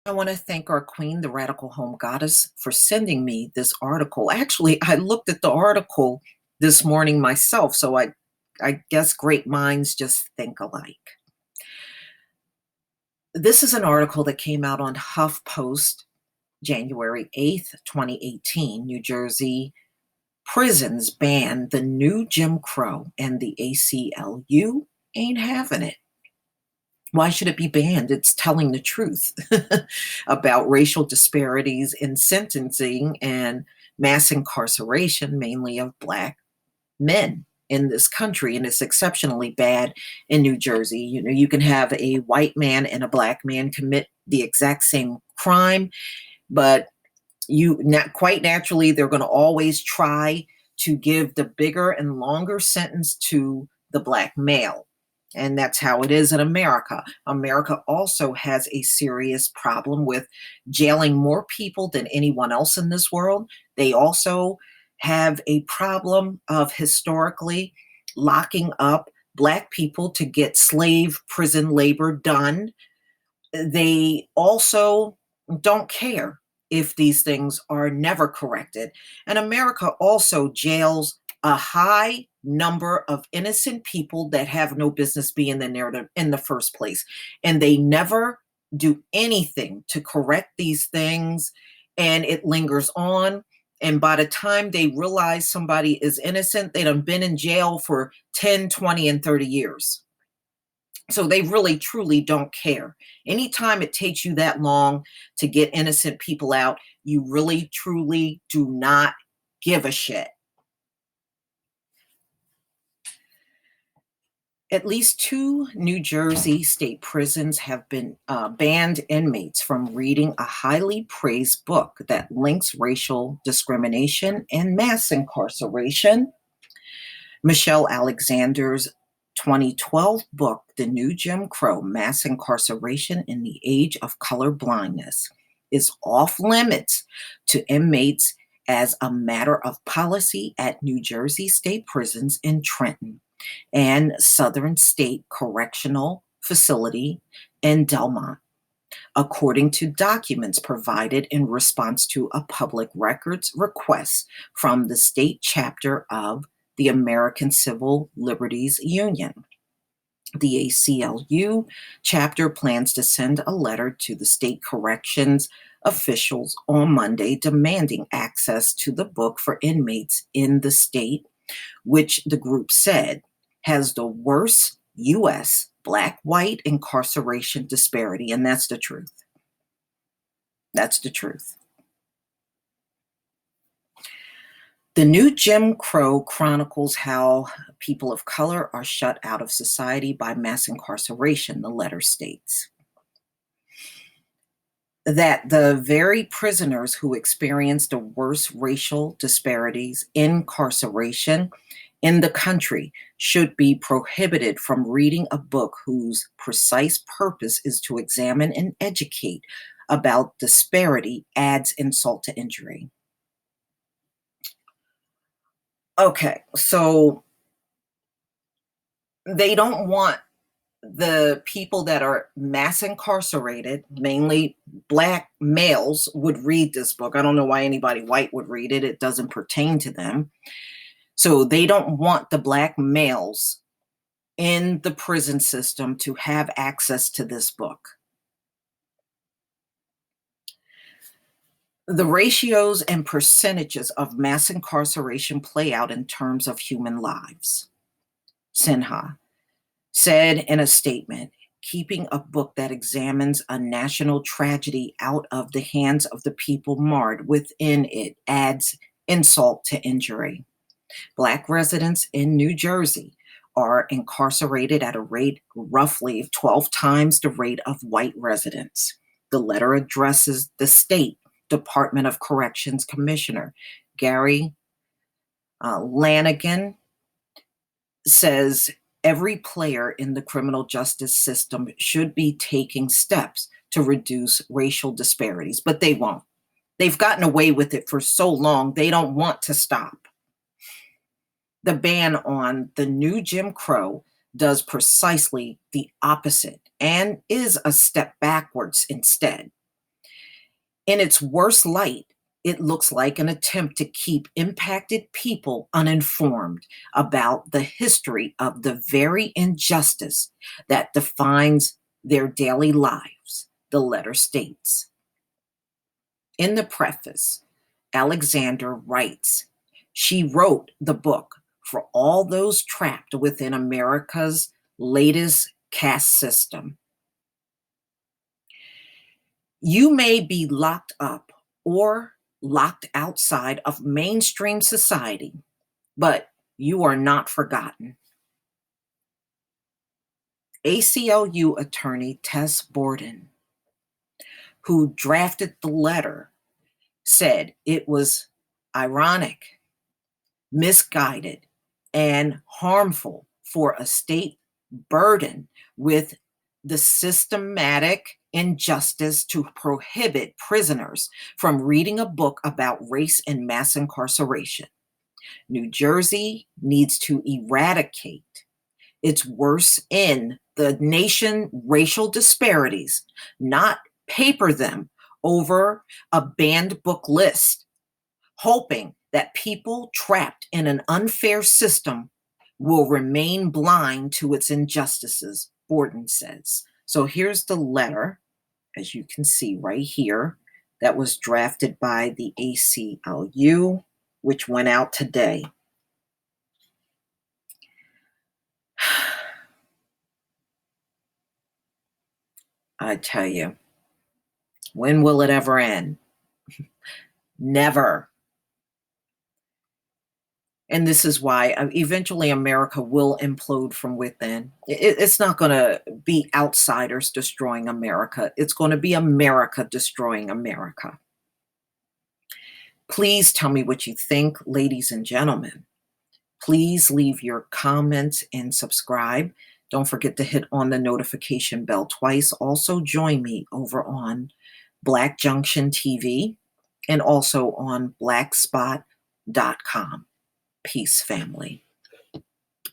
I want to thank our queen, the radical home goddess, for sending me this article. Actually, I looked at the article this morning myself, so I guess great minds just think alike. This is an article that came out on HuffPost, January 8th, 2018. New Jersey prisons ban the new Jim Crow, and the ACLU ain't having it. Why should it be banned? It's telling the truth about racial disparities in sentencing and mass incarceration, mainly of Black men in this country. And it's exceptionally bad in New Jersey. You know, you can have a white man and a Black man commit the exact same crime, but not quite naturally, they're going to always try to give the bigger and longer sentence to the Black male. And that's how it is in America. America also has a serious problem with jailing more people than anyone else in this world. They also have a problem of historically locking up Black people to get slave prison labor done. They also don't care if these things are never corrected. And America also jails a high number of innocent people that have no business being in the narrative in the first place. And they never do anything to correct these things, and it lingers on. And by the time they realize somebody is innocent, they done been in jail for 10, 20, and 30 years. So they really, truly don't care. Anytime it takes you that long to get innocent people out, you really, truly do not give a shit. At least 2 New Jersey state prisons have been banned inmates from reading a highly praised book that links racial discrimination and mass incarceration. Michelle Alexander's 2012 book, The New Jim Crow: Mass Incarceration in the Age of Color Blindness, is off limits to inmates as a matter of policy at New Jersey state prisons in Trenton and Southern State Correctional Facility in Delmont, according to documents provided in response to a public records request from the state chapter of the American Civil Liberties Union. The ACLU chapter plans to send a letter to the state corrections officials on Monday demanding access to the book for inmates in the state, which the group said has the worst U.S. Black-white incarceration disparity. And that's the truth. That's the truth. The New Jim Crow chronicles how people of color are shut out of society by mass incarceration, the letter states. That the very prisoners who experience the worst racial disparities in incarceration in the country should be prohibited from reading a book whose precise purpose is to examine and educate about disparity adds insult to injury. Okay, so they don't want the people that are mass incarcerated, mainly Black males, would read this book. I don't know why anybody white would read it. It doesn't pertain to them. So they don't want the Black males in the prison system to have access to this book. The ratios and percentages of mass incarceration play out in terms of human lives. Sinha said in a statement, keeping a book that examines a national tragedy out of the hands of the people marred within it adds insult to injury. Black residents in New Jersey are incarcerated at a rate roughly of 12 times the rate of white residents. The letter addresses the state Department of Corrections Commissioner Gary Lanigan, says every player in the criminal justice system should be taking steps to reduce racial disparities, but they won't. They've gotten away with it for so long, they don't want to stop. The ban on the new Jim Crow does precisely the opposite and is a step backwards instead. In its worst light, it looks like an attempt to keep impacted people uninformed about the history of the very injustice that defines their daily lives, the letter states. In the preface, Alexander writes, she wrote the book for all those trapped within America's latest caste system. You may be locked up or locked outside of mainstream society, but you are not forgotten. ACLU attorney Tess Borden, who drafted the letter, said it was ironic, misguided, and harmful for a state burdened with the systematic injustice to prohibit prisoners from reading a book about race and mass incarceration. New Jersey needs to eradicate its worst in the nation racial disparities, not paper them over a banned book list, hoping that people trapped in an unfair system will remain blind to its injustices, Borden says. So here's the letter, as you can see right here, that was drafted by the ACLU, which went out today. I tell you, when will it ever end? Never. And this is why eventually America will implode from within. It's not going to be outsiders destroying America. It's going to be America destroying America. Please tell me what you think, ladies and gentlemen. Please leave your comments and subscribe. Don't forget to hit on the notification bell twice. Also join me over on Black Junction TV and also on blackspot.com. Peace, family.